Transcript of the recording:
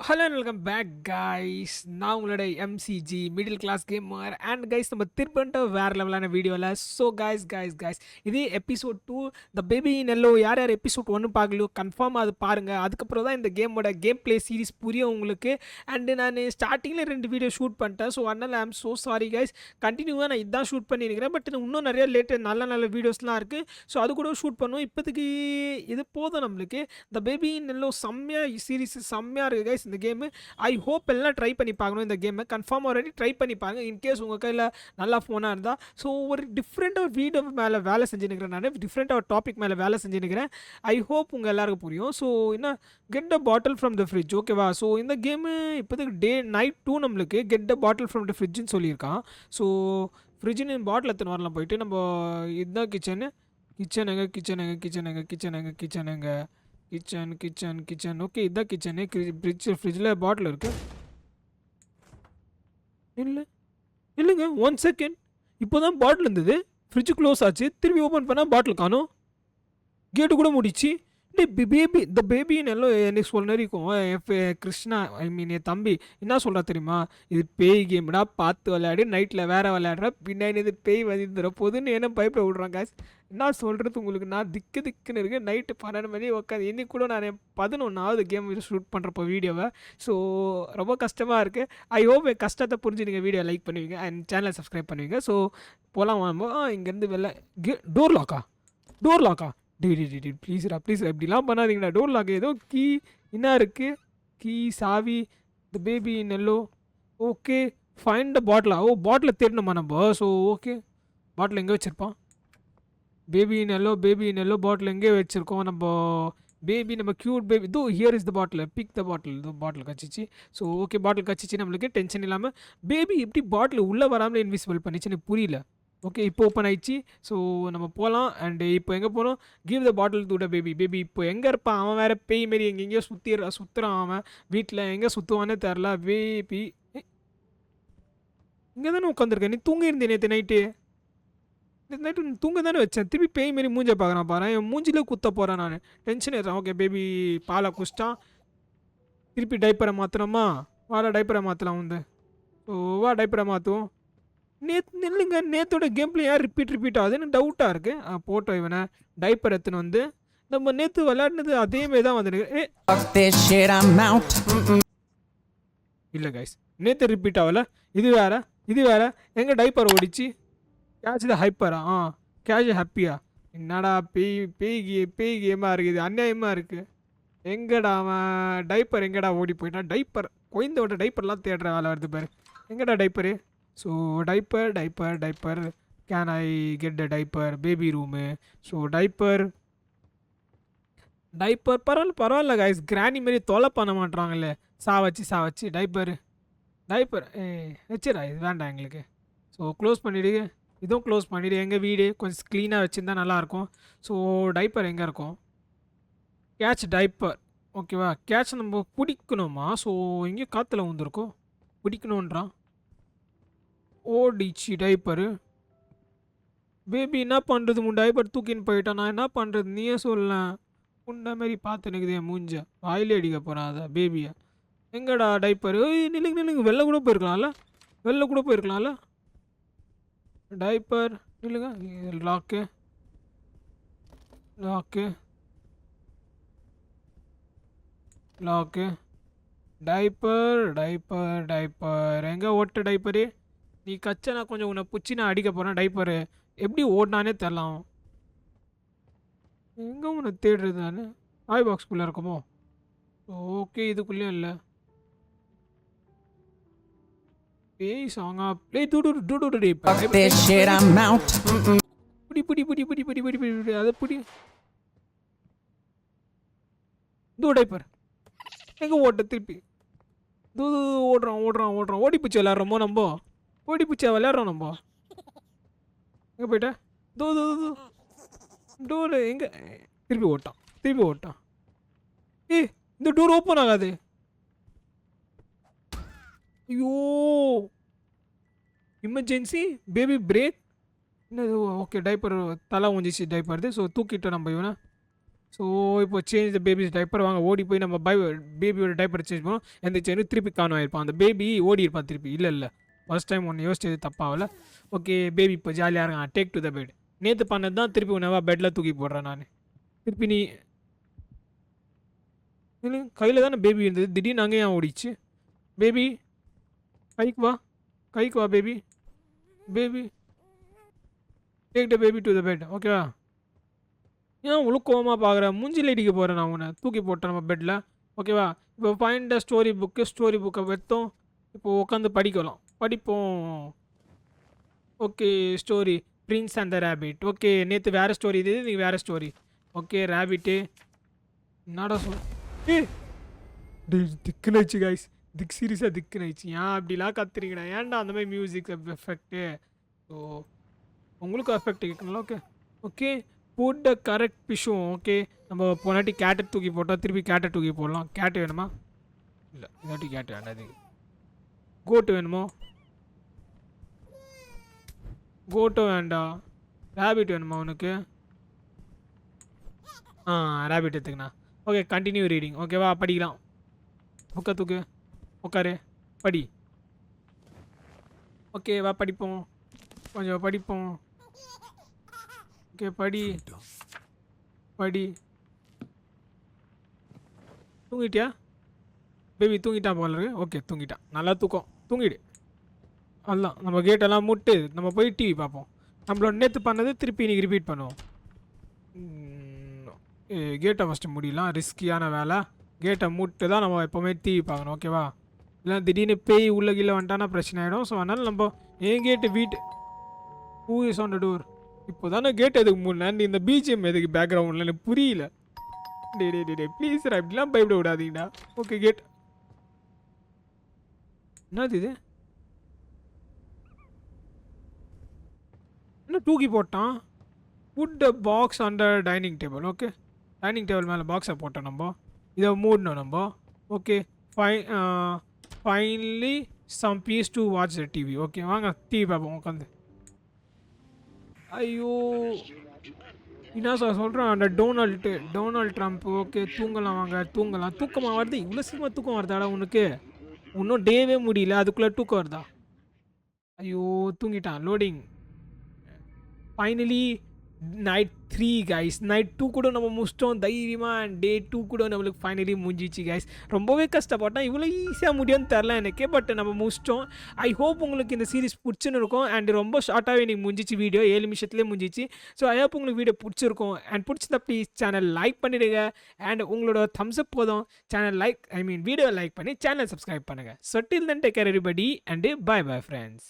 Hello and welcome back guys. நான் உங்களோட MCG middle class gamer and guys நம்ம திருப்பன்ட்டு வேறு லெவலான வீடியோவில். ஸோ கைஸ் இது episode 2 the baby in yellow. யார் யார் எபிசோட் 1 பார்க்கலையோ கன்ஃபார்ம் அது பாருங்கள். அதுக்கப்புறம் தான் இந்த கேமோட கேம் ப்ளே சீரிஸ் புரியும் உங்களுக்கு. அண்டு நான் ஸ்டார்டிங்கில் 2 வீடியோ ஷூட் பண்ணிட்டேன். ஸோ அதனால் ஐம் ஸோ சாரி கைஸ். கண்டினியூவாக நான் இதுதான் ஷூட் பண்ணியிருக்கிறேன். பட் இன்னும் நிறைய நல்ல வீடியோஸ்லாம் இருக்குது. ஸோ அது கூட ஷூட் பண்ணுவோம். இப்போதைக்கு இது போதும் நம்மளுக்கு. த பேபி இன் எல்லோ செம்மையாக சீரிஸ் செம்மையாக இருக்குது கைஸ் இந்த கேமு. ஐ ஹோப் எல்லாம் ட்ரை பண்ணி பார்க்கணும் இந்த கேமை. கன்ஃபார்ம் ஆல்ரெடி ட்ரை பண்ணி பாருங்க இன்கேஸ் உங்கள் கையில் நல்லா ஃபோனாக இருந்தால். ஸோ ஒரு டிஃப்ரெண்ட்டாக வீடியோ மேலே வேலை செஞ்சுருக்கிறேன். நான் டிஃப்ரெண்ட்டாக ஒரு டாபிக் மேலே வேலை செஞ்சுருக்கிறேன். ஐ ஹோப் உங்கள் எல்லாருக்கும் புரியும். ஸோ என்ன get a bottle from the fridge, ஓகேவா? ஸோ இந்த கேமு இப்போதைக்கு நைட் 2 நம்மளுக்கு get a bottle from the ஃப்ரிட்ஜுன்னு சொல்லியிருக்கான். ஸோ ஃப்ரிட்ஜுன்னு பாட்டில் எத்தனை வரலாம் போயிட்டு நம்ம இதுதான் கிச்சனு. கிச்சன் ஓகே, இதுதான் கிச்சனு. ஃப்ரிட்ஜில் பாட்டில் இருக்குது. இல்லைங்க 1 செகண்ட். இப்போ தான் பாட்டில் இருந்தது, ஃப்ரிட்ஜு க்ளோஸ் ஆச்சு, திரும்பி ஓப்பன் பண்ணால் பாட்டில் காணும், கேட்டு கூட முடிச்சு. த பேபின்னு எல்லாம் எனக்கு சொல்ல இருக்கும். கிருஷ்ணா ஐ மீன் என் தம்பி என்ன சொல்கிறா தெரியுமா, இது பேய் கேம்டா, பார்த்து விளையாடு, நைட்டில் வேறு விளையாடுற, பின்னாடி இது பேய் வந்துடுற போதுன்னு என்ன பயப்பட விட்றாங்க. என்ன சொல்கிறது உங்களுக்கு, நான் திக்குன்னு இருக்கேன். நைட்டு 12 மணி உட்காந்து இன்னைக்கு கூட நான் 11வது கேம் ஷூட் பண்ணுறப்போ வீடியோவை. ஸோ ரொம்ப கஷ்டமாக இருக்குது. ஐ ஹோப் என் கஷ்டத்தை புரிஞ்சு நீங்கள் வீடியோ லைக் பண்ணுவீங்க அண்ட் சேனலை சப்ஸ்கிரைப் பண்ணுவீங்க. ஸோ போகலாம் வாங்க. இங்கேருந்து வெளில டோர் லாக்கா டி ப்ளீஸ்ரா இப்படிலாம் பண்ணாதீங்கடா. டோர் லாக் ஏதோ கீ என்ன இருக்குது, கீ சாவி. The baby in yellow, okay. Find the பாட்டிலா? ஓ பாட்டில் தேடணுமா நம்ம? ஸோ ஓகே, பாட்டில் எங்கே வச்சுருப்பான்? பேபி இன் எல்லோ பாட்டில் எங்கே வச்சுருக்கோம் நம்ம? நம்ம க்யூட் பேபி. இதோ here is the bottle, pick the bottle. இதோ பாட்டில் கச்சிச்சு. ஸோ ஓகே, பாட்டில் கச்சிச்சு. நம்மளுக்கு டென்ஷன் இல்லாமல் பேபி எப்படி பாட்டில் உள்ளே வராமலே இன்விசிபிள் பண்ணிச்சு எனக்கு புரியல. ஓகே, இப்போ ஓப்பன் ஆயிடுச்சு. ஸோ நம்ம போகலாம். அண்டு இப்போ எங்கே போகணும்? Give the bottle to the baby இப்போ எங்கே இருப்பான்? அவன் வேறு பேய் மாரி எங்கெங்கேயோ சுற்றுறான். அவன் வீட்டில் எங்கே சுற்றுவானே தெரில. பேபி இங்கே தானே உட்காந்துருக்கேன். நீ தூங்கியிருந்தேன் நேற்று நைட்டு தூங்க தானே வச்சேன். திருப்பி பேய் மாரி மூஞ்சை பார்க்குறான் பாரு. என் மூஞ்சிலே குத்த போகிறேன் நான். டென்ஷன் ஏறான். ஓகே, பேபி பாலை குடிச்சிட்டான். திருப்பி டைப்பரை மாற்றணுமா? டைப்பரை மாற்றலாம் வந்து. ஸோ டைப்பரை மாற்றுவோம். இல்லைங்க, நேற்றோட கேம்ல யார் ரிப்பீட் ஆகுதுன்னு டவுட்டாக இருக்குது. போட்டோம் இவனை டைப்பர் எடுத்துன்னு வந்து நம்ம நேற்று விளையாடினது அதே மாதிரி தான் வந்துருக்கு. இல்லை கைஸ், நேற்று ரிப்பீட் ஆகல. இது வேற. எங்கே டைப்பர் ஓடிச்சு? Catch the ஹைப்பரா? கேட்ச் ஹாப்பியா? என்னடா பேய் கேமாக இருக்குது, அநியாயமாக இருக்குது. எங்கடா அவன் டைப்பர் எங்கடா ஓடி போயிட்டான்? டைப்பர் குழந்தையோட டைப்பர்லாம் தேடுற வேலை வருது பாரு. எங்கடா diaper? So diaper can I get the diaper baby room? So diaper பரவாயில்ல கைஸ். கிராணி மாரி தொலை பண்ண மாட்றாங்கல்ல. சா வச்சு டைப்பர் வச்சிடா. இது வேண்டாம் எங்களுக்கு. ஸோ க்ளோஸ் பண்ணிவிடு. இதுவும் க்ளோஸ் பண்ணிவிடு. எங்கள் வீடு கொஞ்சம் க்ளீனாக வச்சுருந்தா நல்லாயிருக்கும். ஸோ டைப்பர் எங்கே இருக்கும்? கேட்ச் டைப்பர், ஓகேவா? கேட்ச் நம்ம பிடிக்கணுமா? ஸோ எங்கேயும் காற்றுல வந்துருக்கோம், பிடிக்கணுன்றான். ஓடிச்சு டைப்பரு. பேபி என்ன பண்ணுறது? டைப்பர் தூக்கின்னு போயிட்டான். நான் என்ன பண்ணுறது நீயே சொல்ல. உன்ன மாரி பார்த்து நிற்குது என் மூஞ்ச. வாயிலே அடிக்க போகிறான் அதை பேபியை. எங்கடா டைப்பரு? நில்லுங்க. வெளில கூட போயிருக்கலாம்ல. டைப்பர் நில்லுங்க. லாக்கு டைப்பர் எங்கே ஓட்ட டைப்பரு? நீ கச்சா நான் கொஞ்சம் உன்னை பிடிச்சி நான் அடிக்க போகிறேன். டைப்பரு எப்படி ஓடினானே தெரிலாம். எங்கே உன்னை தேடுறது நான்? ஆய் பாக்ஸ்குள்ளே இருக்குமோ? ஓகே, இதுக்குள்ளேயும் இல்லை. பேய் சாங்கா பிளே புடி அதை புடி. இதோ டைப்பர் எங்கே ஓட்ட திருப்பி? ஓடுறான். ஓடிப்பூச்சி விளையாடுறோமோ நம்ம? விளையாடுறோம் நம்ம. எங்கே போயிட்ட? டோர் எங்கே? திருப்பி ஓட்டான். இந்த டோர் ஓப்பன் ஆகாது. ஐயோ, எமர்ஜென்சி பேபி பிரேக். என்னது? ஓகே, டைப்பர் தலை ஊஞ்சிச்சு டைப்பர். ஸோ தூக்கிட்டோம் நம்ம இவனை. ஸோ இப்போ சேஞ்ச் த பேபிஸ் டைப்பர் வாங்க ஓடி போய் நம்ம பேபியோட டைப்பர் சேஞ்ச் பண்ணோம். எந்திரிச்சு திருப்பி காணும் ஆயிருப்பான். அந்த பேபி ஓடி இருப்பான் திருப்பி. இல்லை ஃபர்ஸ்ட் டைம் ஒன்று யோசிச்சது தப்பாகல. ஓகே பேபி இப்போ ஜாலியாக இருக்கான். Take to the bed. நேற்று பண்ணது தான் திருப்பி உணவா பெட்டில் தூக்கி போடுறேன் நான். திருப்பி நீ இல்லை கையில் தானே பேபி இருந்தது, திடீர்னு அங்கே ஏன் ஓடிச்சு? பேபி கைக்கு வா baby take the baby to the bed. ஓகேவா? ஏன் இவ்வளோ கோவமாக பார்க்குறேன்? மூஞ்சில் அடிக்க போகிறேன் நான் உன்னை. தூக்கி போட்டேன் நம்ம பெட்டில். ஓகேவா? இப்போ ஃபைண்ட் த ஸ்டோரி புக்கை எடுத்தோம். இப்போது உட்காந்து படிப்போம். Okay story prince and the rabbit. Okay நேற்று வேறு ஸ்டோரி இது, நீங்கள் வேறு ஸ்டோரி. ஓகே ரேபிட்டு என்னடா திக்குனாச்சு கைஸ். சீரியஸாக திக்குனாச்சு. ஏன் அப்படிலாம் கத்துறீங்கடா? ஏன்டா அந்த மாதிரி மியூசிக் எஃபெக்ட்டு? ஸோ உங்களுக்கும் எஃபெக்ட் கேட்கணும்ல. ஓகே புட் த கரெக்ட் பிஷும். ஓகே நம்ம போனாட்டி கேட்டை தூக்கி போட்டோம், திருப்பி கேட்டை தூக்கி போடலாம். கேட்டு வேணுமா? இல்லை இதாட்டி கேட்டு வேண்டாது. கோட்டு வேணுமோ? கோட்டோ வேண்டாம். ரேபிட் வேணுமா உனக்கு? ரேபிட் எடுத்துக்கண்ணா. Okay continue reading. ஓகேவா? படிக்கலாம். புக்கை தூக்கு, உட்காரு, படி. ஓகேவா? படிப்போம், கொஞ்சம் படிப்போம். ஓகே படி. தூங்கிட்டியா பேபி? தூங்கிட்டான் போல இருக்கு. ஓகே தூங்கிட்டான். நல்லா தூக்கம். தூங்கிடு. அதுதான் நம்ம கேட்டெல்லாம் மூட்டு நம்ம போய் டிவி பார்ப்போம். நம்மளோட நேற்று பண்ணது திருப்பி இன்றைக்கி ரிப்பீட் பண்ணுவோம். கேட்டை ஃபஸ்ட்டு முடியலாம். ரிஸ்கியான வேலை. கேட்டை மூட்டு தான் நம்ம எப்போவுமே டிவி பார்க்கணும். ஓகேவா? இல்லை திடீர்னு பேய் உள்ள கீழே வந்துட்டானா பிரச்சனை ஆகிடும். ஸோ அதனால் நம்ம ஏன் கேட்டு who is on the door? இப்போ தானே கேட் எதுக்கு முன்னாடி இந்த பிஜிஎம் எதுக்கு பேக்ரவுண்டில் எனக்கு புரியல. டே ப்ளீஸ் இப்படிலாம் பயப்பட விடாதீங்கடா. ஓகே கேட் என்னது இது? என்ன தூக்கி போட்டான்? Put the box under dining table. Okay dining table மேலே பாக்ஸை போட்டோம் நம்ம. இதை மூடணும் நம்ம. Okay finally some peace to watch the TV. Okay வாங்க டிவி பார்ப்போம் உட்காந்து. ஐயோ என்ன சார் சொல்கிறேன்? அந்த டொனால்ட் ட்ரம்ப். ஓகே தூங்கலாம் வாங்க தூங்கலாம். தூக்கமாக வருது? இவ்வளோ சீக்கிரமாக தூக்கம் வருதாடா உனக்கு? இன்னும் டேவே முடியல அதுக்குள்ளே தூக்கம் வருதா? ஐயோ தூங்கிட்டான். Loading. Finally night 3 guys. Night 2 கூட நம்ம முடிச்சிட்டோம் தைரியமாக. அண்ட் டே 2 கூட நம்மளுக்கு ஃபைனலி முடிஞ்சிச்சு கைஸ். ரொம்பவே கஷ்டப்பட்டேன். இவ்வளோ ஈஸியாக முடியும்னு தெரில எனக்கே. பட் நம்ம முடிச்சிட்டோம். ஐ ஹோப் உங்களுக்கு இந்த சீரிஸ் பிடிச்சுன்னு இருக்கும். அண்ட் ரொம்ப ஷார்ட்டாகவே எனக்கு முடிஞ்சிச்சு வீடியோ. 7 நிமிஷத்துலேயே முடிஞ்சிச்சு. ஸோ ஐ ஹோப் உங்களுக்கு வீடியோ பிடிச்சிருக்கும். அண்ட் பிடிச்சதா ப்ளீஸ் சேனல் லைக் பண்ணிவிடுங்க. அண்ட் உங்களோட தம்ஸ் அப் போதும். வீடியோ லைக் பண்ணி சேனல் சப்ஸ்கிரைப் பண்ணுங்கள். So till then take care everybody and bye friends.